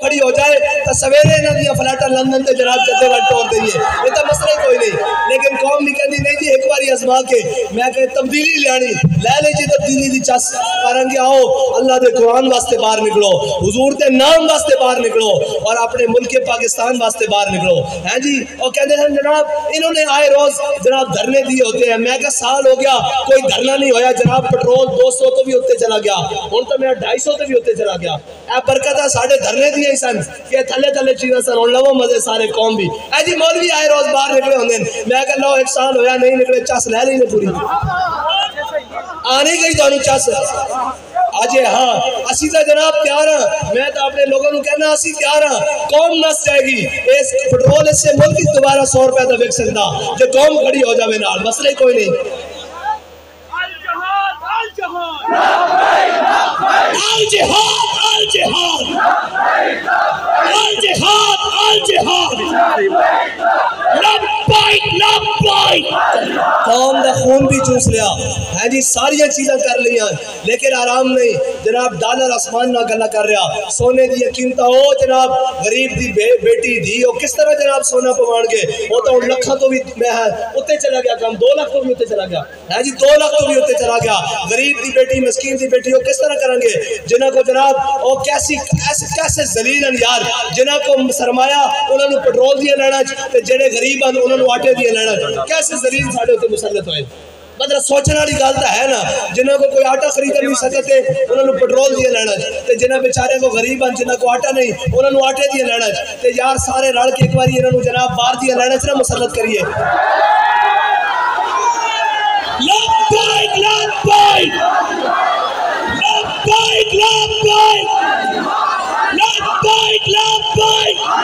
खड़ी हो जाए तो सवेरे इन्हों दी फ्लैटा लंदन से जनाब जद्दे वाल तोड़ दईए, ये तो मसला ही कोई नहीं। लेकिन कौम भी कहती नहीं जी एक बार आजमा के मैं कह तब्दीली लियानी लै ली जी, तब्दीली की चस करेंगे। आओ अल्लाह के कुरान वास्ते बाहर निकलो, हुजूर के नाम वास्ते बाहर निकलो और अपने मुल्क पाकिस्तान वास्ते बाहर निकलो। है जी, और कहते हैं जनाब इन्होंने आए रोज जनाब धरने दिए होते हैं। मैं क्या साल हो गया कोई धरना नहीं होया जनाब, पेट्रोल 200 तो भी उत्ते चला गया, हूँ तो मेरा 250 तो भी उत्ते चला गया। ए बरकत है साढ़े धरने दिए सन कि थले थले चीज़ा सन और लवो मजे सारे कौम भी। ऐ जी मौलवी आए रोज बाहर निकले होंगे। मैं कह लो एक साल होया नहीं निकले, चस लै ली ने पूरी आने गई तो चस अजे। हाँ असी तो जनाब तैयार हाँ, मैं तो अपने लोगों को कहना असी तैयार हाँ। कौम नस जाएगी इस पेट्रोल इससे मुल्क दोबारा 100 रुपया तो बिक सकता जो कौम खड़ी हो जाए नाल, मसले कोई नहीं। अल जिहाद अल जिहाद अल जिहाद अल जिहाद लब्बाइक लब्बाइक। कौम का खून भी चूस लिया है जी, सारिया चीज़ा कर लिया लेकिन आराम नहीं जनाब। डॉलर आसमान ना गला कर रहा, सोने की कीमत हो जनाब। गरीब की बेटी धी वो किस तरह जनाब सोना पवाण के, वो तो लखा तो भी मैं उत्ते चला गया, कम 2 लाख तो भी उत्ते चला गया है जी, 2 लाख तो भी उत्ते चला गया। गरीब की बेटी मस्कीन की बेटी वो किस तरह करेंगे जिन्हों को जनाब वो कैसी कैसे जलील हैं यार, जिन्हों को सरमाया उन्होंने पेट्रोल दिए लेना जेडे गरीब हैं उन्होंने आटे दिए लेना, कैसे जलील साढ़े उत्ते मुसलत होए। मतलब सोचने वाली गल तो है ना, जिन्हों को कोई आटा खरीद नहीं सकते उन्होंने पेट्रोल दिए लेना, तो जिन्हें बेचारे को गरीब हैं जिन्हों को आटा नहीं उन्होंने आटे दिए लेना, तो यार सारे रल के एक बार इन्होंने जनाब बाहर दिए लेना ना मुसलत करिए। लब्बाइक लब्बाइक लब्बाइक लब्बाइक लब्बाइक लब्बाइक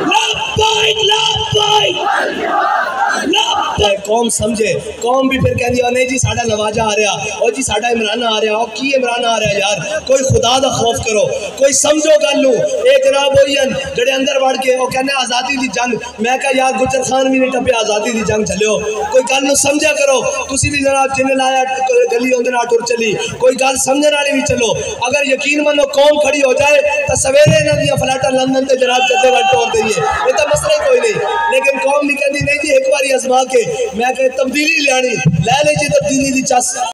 लब्बाइक लब्बाइक। कौम समझे, कौम भी फिर कहती है नहीं जी साडा नवाजा आ रहा और जी साडा इमराना आ रहा, और की इमराना आ रहा यार, कोई खुदा दा खौफ करो, कोई समझो गल नूं। ए जनाब वही जेडे अंदर वड़ के वो कहने आज़ादी दी जंग, मैं कहा यार गुजर खान भी नहीं टपे आज़ादी दी जंग चलियो, कोई गल नूं समझा करो। तुसी भी जनाब जिन्हें लाया गली उहदे नाल टुर चली, कोई गल समझने वाली भी चलो। अगर यकीन मनो कौम खड़ी हो जाए तो सवेरे इन्हां दी फ्लैटा लंदन से जनाब जद्दे वाल तोड़ दईए, ये तो मसला ही कोई नहीं। लेकिन कौम भी कहती नहीं जी एक बार आजमा के मैं कह तब्दीली लियानी लै ली जी, तब्दीली की चस।